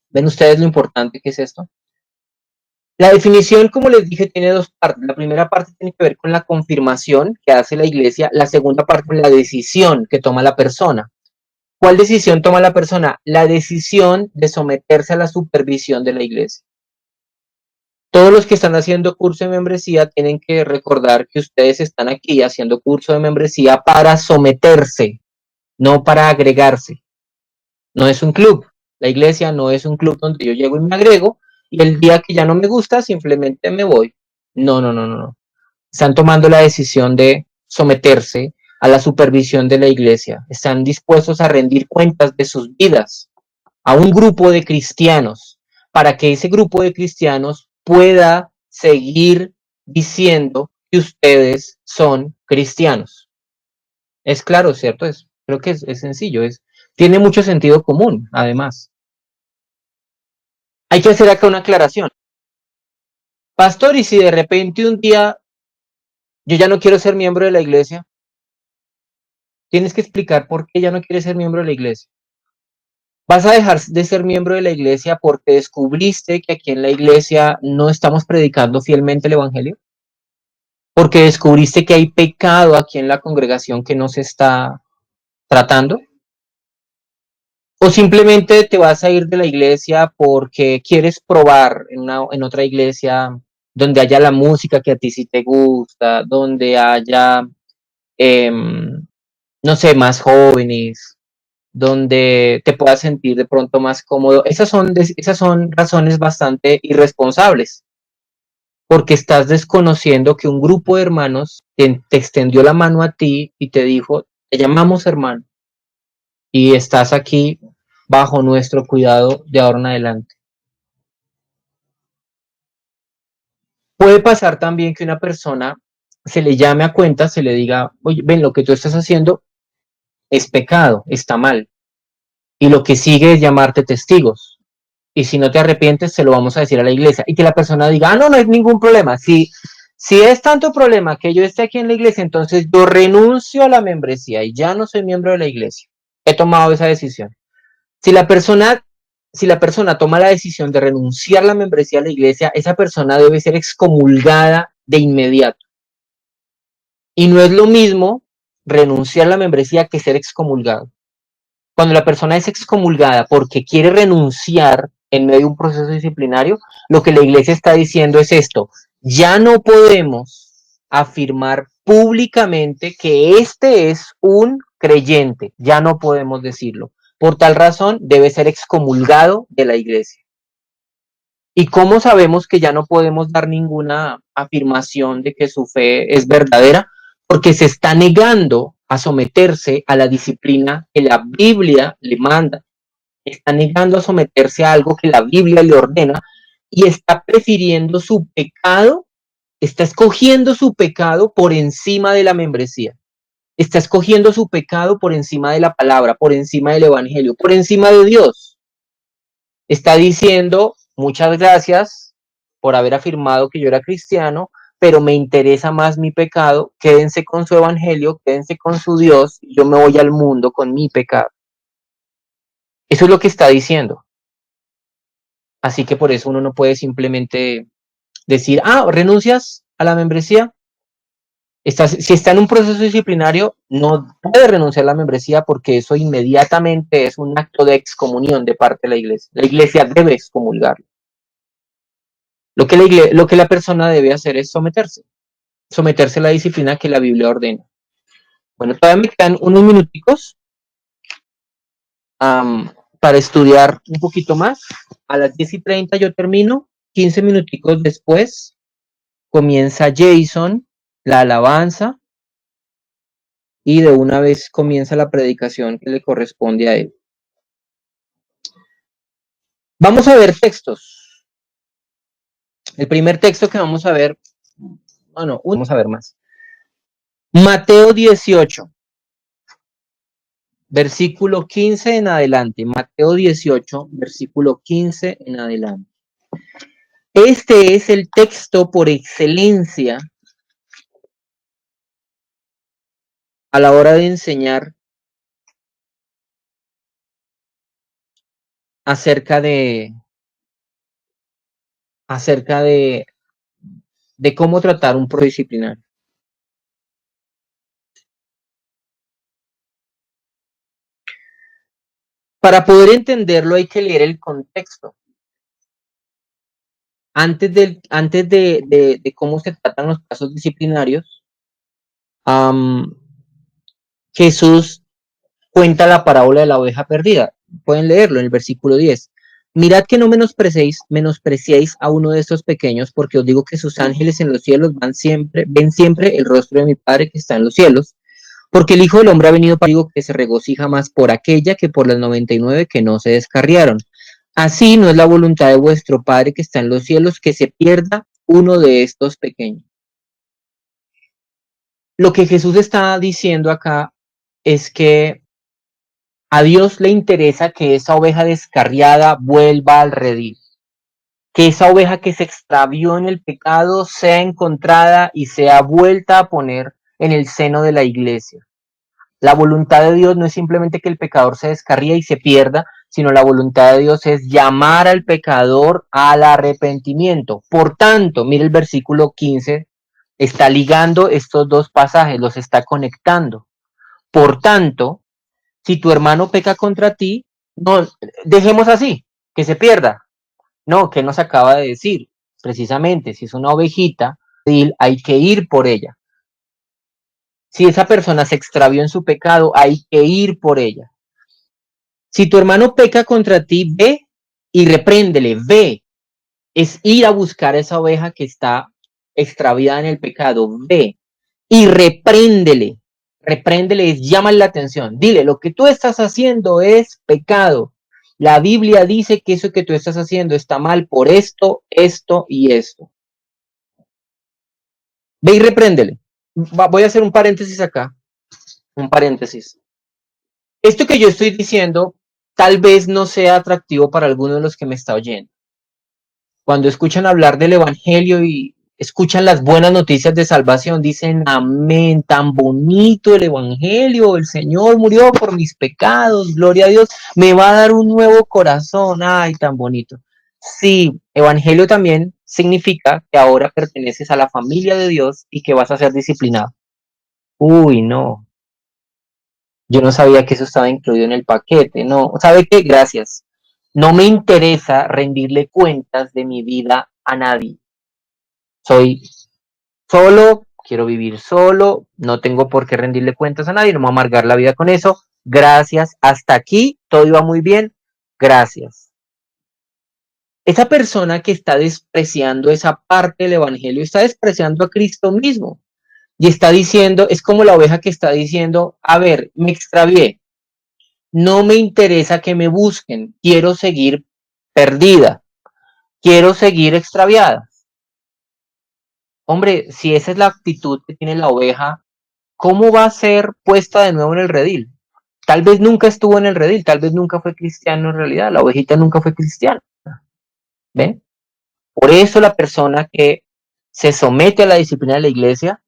¿Ven ustedes lo importante que es esto? La definición, como les dije, tiene dos partes. La primera parte tiene que ver con la confirmación que hace la iglesia, la segunda parte con la decisión que toma la persona. ¿Cuál decisión toma la persona? La decisión de someterse a la supervisión de la iglesia. Todos los que están haciendo curso de membresía tienen que recordar que ustedes están aquí haciendo curso de membresía para someterse, no para agregarse. No es un club. La iglesia no es un club donde yo llego y me agrego y el día que ya no me gusta simplemente me voy. No, no, no, no, no. Están tomando la decisión de someterse a la supervisión de la iglesia. Están dispuestos a rendir cuentas de sus vidas a un grupo de cristianos para que ese grupo de cristianos pueda seguir diciendo que ustedes son cristianos. Es claro, ¿cierto? Creo que es sencillo, tiene mucho sentido común, además. Hay que hacer acá una aclaración. Pastor, y si de repente un día yo ya no quiero ser miembro de la iglesia, tienes que explicar por qué ya no quieres ser miembro de la iglesia. ¿Vas a dejar de ser miembro de la iglesia porque descubriste que aquí en la iglesia no estamos predicando fielmente el evangelio? ¿Porque descubriste que hay pecado aquí en la congregación que no se está tratando? ¿O simplemente te vas a ir de la iglesia porque quieres probar en otra iglesia donde haya la música que a ti sí te gusta, donde haya, no sé, más jóvenes, donde te puedas sentir de pronto más cómodo? Esas son razones bastante irresponsables, porque estás desconociendo que un grupo de hermanos te extendió la mano a ti y te dijo, te llamamos hermano, y estás aquí bajo nuestro cuidado de ahora en adelante. Puede pasar también que una persona se le llame a cuenta, se le diga, oye, ven, lo que tú estás haciendo es pecado, está mal, y lo que sigue es llamarte testigos. Y si no te arrepientes, se lo vamos a decir a la iglesia. Y que la persona diga, no, no hay ningún problema. Si es tanto problema que yo esté aquí en la iglesia, entonces yo renuncio a la membresía y ya no soy miembro de la iglesia. He tomado esa decisión. Si la persona, si la persona toma la decisión de renunciar a la membresía de la iglesia, esa persona debe ser excomulgada de inmediato. Y no es lo mismo renunciar a la membresía que ser excomulgado. Cuando la persona es excomulgada porque quiere renunciar en medio de un proceso disciplinario, lo que la iglesia está diciendo es esto: ya no podemos afirmar públicamente que este es un creyente, ya no podemos decirlo. Por tal razón, debe ser excomulgado de la iglesia. ¿Y cómo sabemos que ya no podemos dar ninguna afirmación de que su fe es verdadera? Porque se está negando a someterse a la disciplina que la Biblia le manda. Está negando a someterse a algo que la Biblia le ordena y está prefiriendo su pecado, está escogiendo su pecado por encima de la membresía. Está escogiendo su pecado por encima de la palabra, por encima del evangelio, por encima de Dios. Está diciendo, muchas gracias por haber afirmado que yo era cristiano, pero me interesa más mi pecado, quédense con su evangelio, quédense con su Dios, yo me voy al mundo con mi pecado. Eso es lo que está diciendo. Así que por eso uno no puede simplemente decir, renuncias a la membresía. Si está en un proceso disciplinario, no puede renunciar a la membresía porque eso inmediatamente es un acto de excomunión de parte de la iglesia. La iglesia debe excomulgarlo. Lo que la persona debe hacer es someterse a la disciplina que la Biblia ordena. Bueno, todavía me quedan unos minuticos para estudiar un poquito más. A las 10:30 yo termino, 15 minuticos después comienza Jason, la alabanza, y de una vez comienza la predicación que le corresponde a él. Vamos a ver textos. El primer texto que vamos a ver, vamos a ver más. Mateo 18, versículo 15 en adelante. Mateo 18, versículo 15 en adelante. Este es el texto por excelencia a la hora de enseñar acerca de cómo tratar un proceso disciplinario. Para poder entenderlo hay que leer el contexto. Antes de cómo se tratan los casos disciplinarios, Jesús cuenta la parábola de la oveja perdida. Pueden leerlo en el versículo 10. Mirad que no menospreciéis a uno de estos pequeños, porque os digo que sus ángeles en los cielos ven siempre el rostro de mi Padre que está en los cielos. Porque el Hijo del Hombre ha venido para algo que se regocija más por aquella que por las 99 que no se descarriaron. Así no es la voluntad de vuestro Padre que está en los cielos que se pierda uno de estos pequeños. Lo que Jesús está diciendo acá es que a Dios le interesa que esa oveja descarriada vuelva al redil, que esa oveja que se extravió en el pecado sea encontrada y sea vuelta a poner en el seno de la iglesia. La voluntad de Dios no es simplemente que el pecador se descarríe y se pierda, sino la voluntad de Dios es llamar al pecador al arrepentimiento. Por tanto, mire el versículo 15, está ligando estos dos pasajes, los está conectando. Por tanto, si tu hermano peca contra ti, no dejemos así, que se pierda. No, que nos acaba de decir, precisamente, si es una ovejita, hay que ir por ella. Si esa persona se extravió en su pecado, hay que ir por ella. Si tu hermano peca contra ti, ve y repréndele, ve. Es ir a buscar a esa oveja que está extraviada en el pecado, ve y repréndele. Repréndele es llámale la atención. Dile, lo que tú estás haciendo es pecado. La Biblia dice que eso que tú estás haciendo está mal por esto, esto y esto. Ve y repréndele. Voy a hacer un paréntesis acá. Un paréntesis. Esto que yo estoy diciendo tal vez no sea atractivo para alguno de los que me está oyendo. Cuando escuchan hablar del Evangelio y escuchan las buenas noticias de salvación, dicen, amén, tan bonito el Evangelio, el Señor murió por mis pecados, gloria a Dios, me va a dar un nuevo corazón, ay, tan bonito. Sí, Evangelio también significa que ahora perteneces a la familia de Dios y que vas a ser disciplinado. Uy, no, yo no sabía que eso estaba incluido en el paquete. No, ¿sabe qué? Gracias. No me interesa rendirle cuentas de mi vida a nadie. Soy solo, quiero vivir solo, no tengo por qué rendirle cuentas a nadie, no me voy a amargar la vida con eso. Gracias. Hasta aquí todo iba muy bien. Gracias. Esa persona que está despreciando esa parte del evangelio está despreciando a Cristo mismo y está diciendo, es como la oveja que está diciendo, a ver, me extravié, no me interesa que me busquen, quiero seguir perdida, quiero seguir extraviada. Hombre, si esa es la actitud que tiene la oveja, ¿cómo va a ser puesta de nuevo en el redil? Tal vez nunca estuvo en el redil, tal vez nunca fue cristiano en realidad, la ovejita nunca fue cristiana. ¿Ven? Por eso la persona que se somete a la disciplina de la iglesia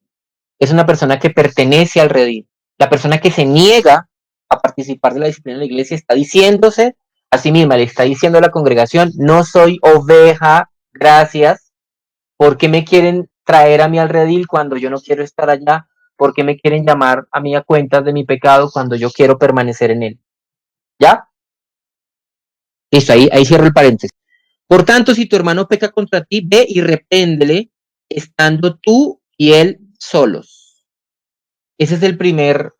es una persona que pertenece al redil. La persona que se niega a participar de la disciplina de la iglesia está diciéndose a sí misma, le está diciendo a la congregación, no soy oveja, gracias, ¿por qué me quieren traer a mí al redil cuando yo no quiero estar allá? ¿Por qué me quieren llamar a mí a cuentas de mi pecado cuando yo quiero permanecer en él? ¿Ya? Listo, ahí cierro el paréntesis. Por tanto, si tu hermano peca contra ti, ve y repréndele, estando tú y él solos. Esa es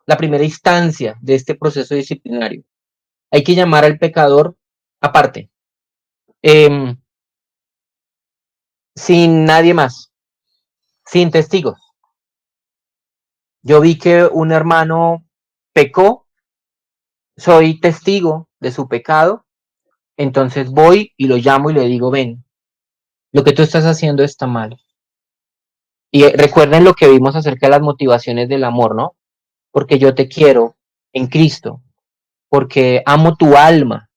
la primera instancia de este proceso disciplinario. Hay que llamar al pecador aparte, eh, sin nadie más, sin testigos. Yo vi que un hermano pecó, soy testigo de su pecado, entonces voy y lo llamo y le digo, ven, lo que tú estás haciendo está mal. Y recuerden lo que vimos acerca de las motivaciones del amor, ¿no? Porque yo te quiero en Cristo, porque amo tu alma.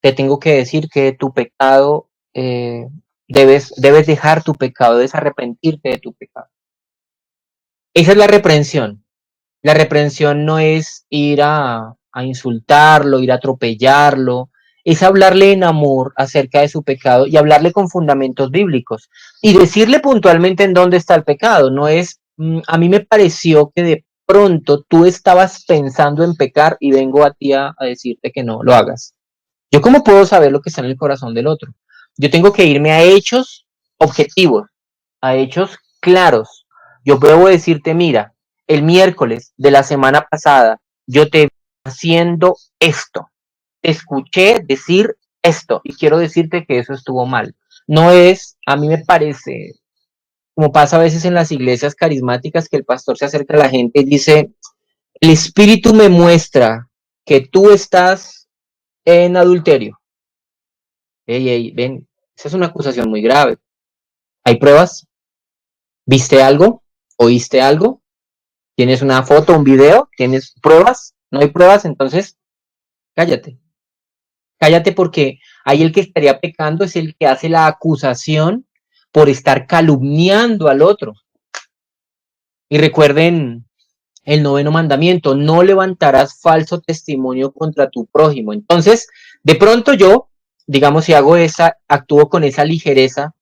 Te tengo que decir que tu pecado, debes dejar tu pecado, debes arrepentirte de tu pecado. Esa es la reprensión. La reprensión no es ir a insultarlo, ir a atropellarlo, es hablarle en amor acerca de su pecado y hablarle con fundamentos bíblicos y decirle puntualmente en dónde está el pecado. No es, a mí me pareció que de pronto tú estabas pensando en pecar y vengo a ti a decirte que no lo hagas. ¿Yo cómo puedo saber lo que está en el corazón del otro? Yo tengo que irme a hechos objetivos, a hechos claros. Yo puedo decirte, mira, el miércoles de la semana pasada yo te vi haciendo esto, te escuché decir esto y quiero decirte que eso estuvo mal. No es, a mí me parece, como pasa a veces en las iglesias carismáticas, que el pastor se acerca a la gente y dice, el Espíritu me muestra que tú estás en adulterio. Ey, ey, ven, esa es una acusación muy grave. ¿Hay pruebas? ¿Viste algo? ¿Oíste algo? ¿Tienes una foto, un video? ¿Tienes pruebas? ¿No hay pruebas? Entonces, cállate. Cállate porque ahí el que estaría pecando es el que hace la acusación por estar calumniando al otro. Y recuerden el 9º mandamiento, no levantarás falso testimonio contra tu prójimo. Entonces, de pronto yo, digamos, si actúo con esa ligereza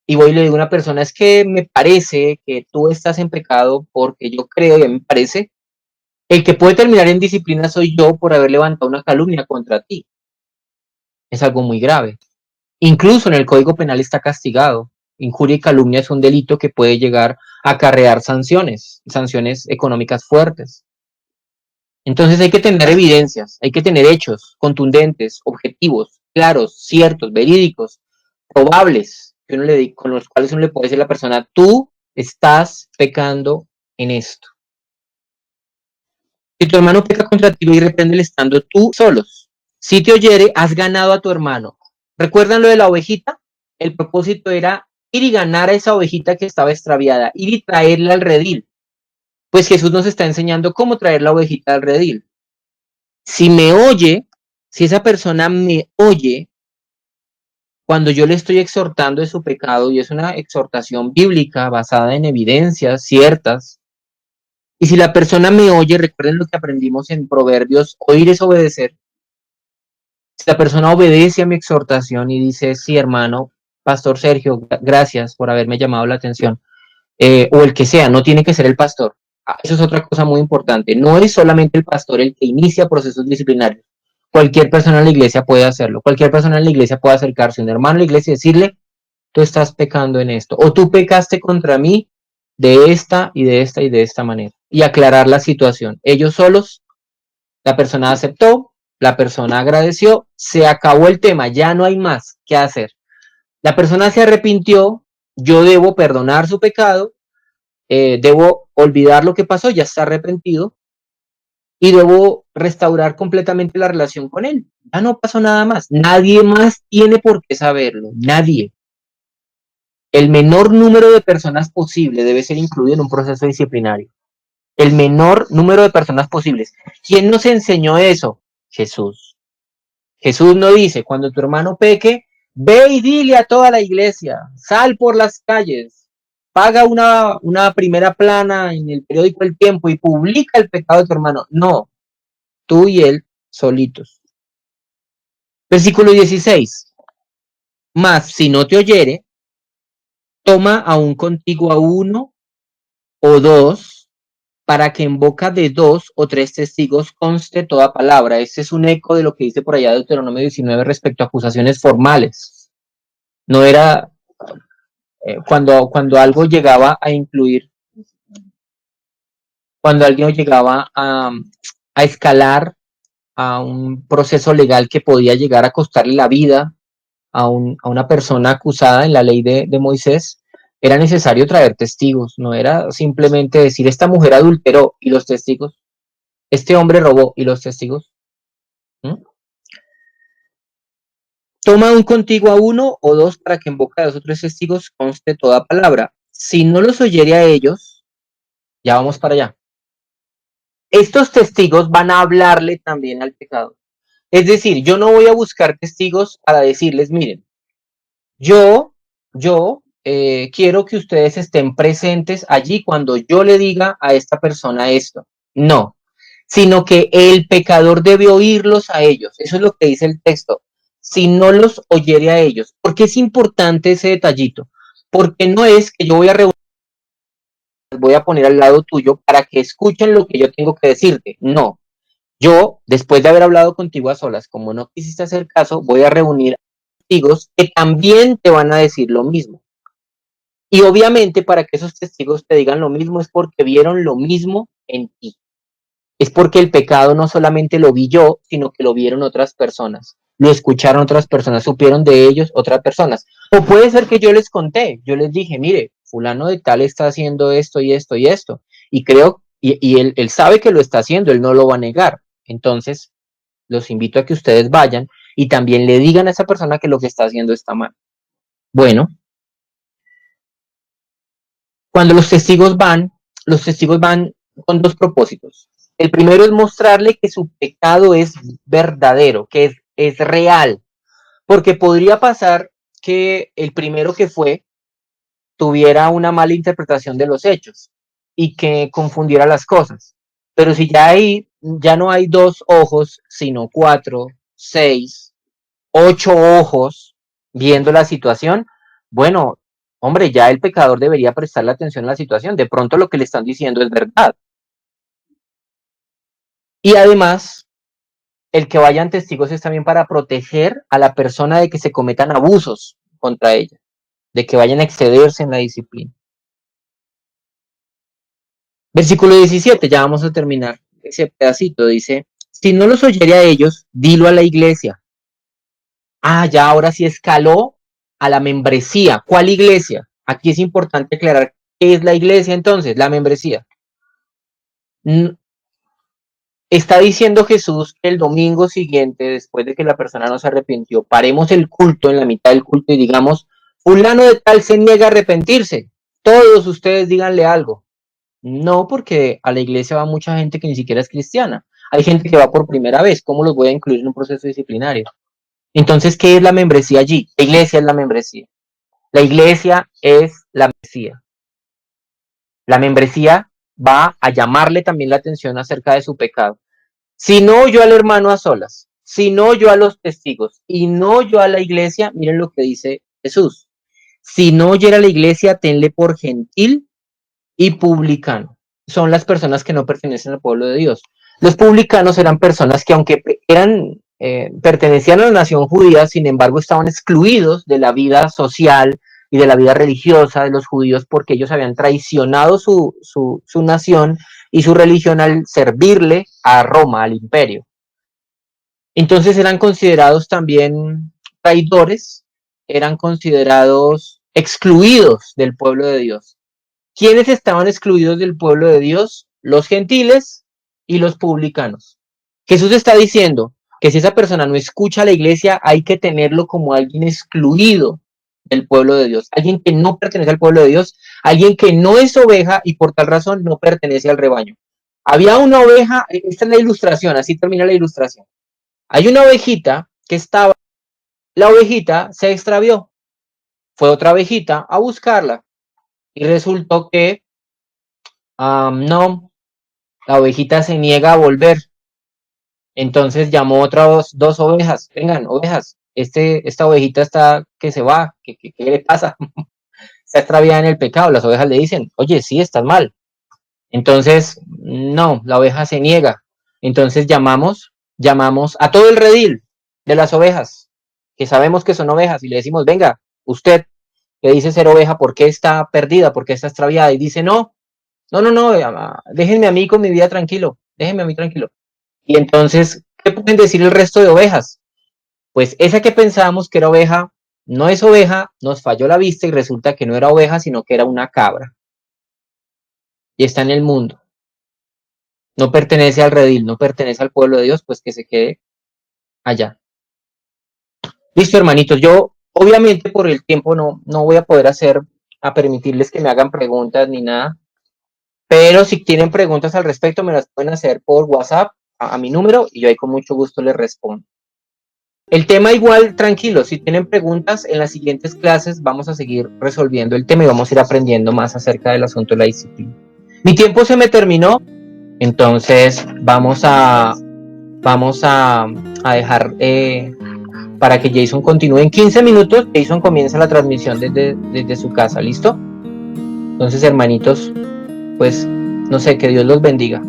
y voy y le digo a una persona, es que me parece que tú estás en pecado porque yo creo y me parece, el que puede terminar en disciplina soy yo por haber levantado una calumnia contra ti. Es algo muy grave. Incluso en el Código Penal está castigado. Injuria y calumnia es un delito que puede llegar a acarrear sanciones económicas fuertes. Entonces hay que tener evidencias, hay que tener hechos contundentes, objetivos, claros, ciertos, verídicos, probables, con los cuales uno le puede decir a la persona, tú estás pecando en esto. Si tu hermano peca contra ti y repréndele estando tú solos. Si te oyere, has ganado a tu hermano. ¿Recuerdan lo de la ovejita? El propósito era ir y ganar a esa ovejita que estaba extraviada, ir y traerla al redil. Pues Jesús nos está enseñando cómo traer la ovejita al redil. Si me oye, si esa persona me oye, cuando yo le estoy exhortando de su pecado, y es una exhortación bíblica basada en evidencias ciertas, y si la persona me oye, recuerden lo que aprendimos en Proverbios, oír es obedecer. Si la persona obedece a mi exhortación y dice, sí, hermano, Pastor Sergio, gracias por haberme llamado la atención, o el que sea, no tiene que ser el pastor. Eso es otra cosa muy importante. No es solamente el pastor el que inicia procesos disciplinarios. Cualquier persona en la iglesia puede hacerlo. Cualquier persona en la iglesia puede acercarse a un hermano en la iglesia y decirle, tú estás pecando en esto, o tú pecaste contra mí de esta y de esta y de esta manera, y aclarar la situación. Ellos solos, la persona aceptó, la persona agradeció, se acabó el tema, ya no hay más que hacer. La persona se arrepintió, yo debo perdonar su pecado, debo olvidar lo que pasó, ya está arrepentido, y debo restaurar completamente la relación con él. Ya no pasó nada más. Nadie más tiene por qué saberlo. Nadie. El menor número de personas posible debe ser incluido en un proceso disciplinario. El menor número de personas posibles. ¿Quién nos enseñó eso? Jesús. Jesús no dice, cuando tu hermano peque, ve y dile a toda la iglesia, sal por las calles, paga una primera plana en el periódico El Tiempo y publica el pecado de tu hermano. No, tú y él solitos. Versículo 16. Mas si no te oyere, toma aún contigo a uno o dos, para que en boca de 2 o 3 testigos conste toda palabra. Este es un eco de lo que dice por allá Deuteronomio 19 respecto a acusaciones formales. No era cuando algo llegaba a incluir, cuando alguien llegaba a escalar a un proceso legal que podía llegar a costarle la vida a una persona acusada en la ley de Moisés, era necesario traer testigos, no era simplemente decir, esta mujer adulteró y los testigos, este hombre robó y los testigos. ¿Mm? Toma un contigo a uno o dos para que en boca de los otros testigos conste toda palabra. Si no los oyere a ellos, ya vamos para allá. Estos testigos van a hablarle también al pecado. Es decir, yo no voy a buscar testigos para decirles, miren, yo quiero que ustedes estén presentes allí cuando yo le diga a esta persona esto. No, sino que el pecador debe oírlos a ellos. Eso es lo que dice el texto. Si no los oyere a ellos. ¿Por qué es importante ese detallito? Porque no es que yo voy a poner al lado tuyo para que escuchen lo que yo tengo que decirte. No. Yo, después de haber hablado contigo a solas, como no quisiste hacer caso, voy a reunir testigos que también te van a decir lo mismo. Y obviamente para que esos testigos te digan lo mismo es porque vieron lo mismo en ti. Es porque el pecado no solamente lo vi yo, sino que lo vieron otras personas, lo escucharon otras personas, supieron de ellos otras personas. O puede ser que yo les conté, yo les dije, mire, fulano de tal está haciendo esto y esto y esto. Y creo, y él sabe que lo está haciendo, él no lo va a negar. Entonces, los invito a que ustedes vayan y también le digan a esa persona que lo que está haciendo está mal. Bueno, cuando los testigos van con dos propósitos. El primero es mostrarle que su pecado es verdadero, que es real, porque podría pasar que el primero que fue tuviera una mala interpretación de los hechos y que confundiera las cosas. Pero si ya no hay 2 ojos, sino 4, 6, 8 ojos viendo la situación, bueno, hombre, ya el pecador debería prestarle atención a la situación. De pronto lo que le están diciendo es verdad. Y además, el que vayan testigos es también para proteger a la persona de que se cometan abusos contra ella, de que vayan a excederse en la disciplina. Versículo 17, ya vamos a terminar ese pedacito, dice, si no los oyere a ellos, dilo a la iglesia. Ah, ya ahora sí escaló a la membresía. ¿Cuál iglesia? Aquí es importante aclarar qué es la iglesia entonces, la membresía. Está diciendo Jesús que el domingo siguiente, después de que la persona no se arrepintió, paremos el culto en la mitad del culto y digamos, fulano de tal se niega a arrepentirse. Todos ustedes díganle algo. No, porque a la iglesia va mucha gente que ni siquiera es cristiana. Hay gente que va por primera vez. ¿Cómo los voy a incluir en un proceso disciplinario? Entonces, ¿qué es la membresía allí? La iglesia es la membresía. La iglesia es la membresía. La membresía va a llamarle también la atención acerca de su pecado. Si no yo al hermano a solas, si no yo a los testigos y no yo a la iglesia, miren lo que dice Jesús. Si no oyera a la iglesia, tenle por gentil y publicano. Son las personas que no pertenecen al pueblo de Dios. Los publicanos eran personas que aunque pertenecían a la nación judía, sin embargo estaban excluidos de la vida social y de la vida religiosa de los judíos porque ellos habían traicionado su nación y su religión al servirle a Roma, al imperio. Entonces eran considerados también traidores, eran considerados excluidos del pueblo de Dios. ¿Quiénes estaban excluidos del pueblo de Dios? Los gentiles y los publicanos. Jesús está diciendo que si esa persona no escucha a la iglesia, hay que tenerlo como alguien excluido del pueblo de Dios, alguien que no pertenece al pueblo de Dios, alguien que no es oveja y por tal razón no pertenece al rebaño. Había una oveja, esta es la ilustración, así termina la ilustración. Hay una ovejita que estaba, la ovejita se extravió, fue otra ovejita a buscarla y resultó que no, la ovejita se niega a volver. Entonces llamó otras dos ovejas. Vengan, ovejas, esta ovejita está que se va. ¿Qué le pasa? Está extraviada en el pecado. Las ovejas le dicen, oye, sí, estás mal. Entonces, no, la oveja se niega. Entonces llamamos a todo el redil de las ovejas, que sabemos que son ovejas, y le decimos, venga, usted que dice ser oveja, ¿por qué está perdida? ¿Por qué está extraviada? Y dice, no, déjenme a mí con mi vida tranquilo, déjenme a mí tranquilo. Y entonces, ¿qué pueden decir el resto de ovejas? Pues esa que pensábamos que era oveja, no es oveja, nos falló la vista y resulta que no era oveja, sino que era una cabra. Y está en el mundo. No pertenece al redil, no pertenece al pueblo de Dios, pues que se quede allá. Listo, hermanitos, yo obviamente por el tiempo no voy a poder permitirles que me hagan preguntas ni nada, pero si tienen preguntas al respecto me las pueden hacer por WhatsApp a mi número y yo ahí con mucho gusto les respondo. El tema igual, tranquilo, si tienen preguntas, en las siguientes clases vamos a seguir resolviendo el tema y vamos a ir aprendiendo más acerca del asunto de la disciplina. Mi tiempo se me terminó, entonces vamos a dejar para que Jason continúe. En 15 minutos, Jason comienza la transmisión desde su casa, ¿listo? Entonces, hermanitos, pues, no sé, que Dios los bendiga.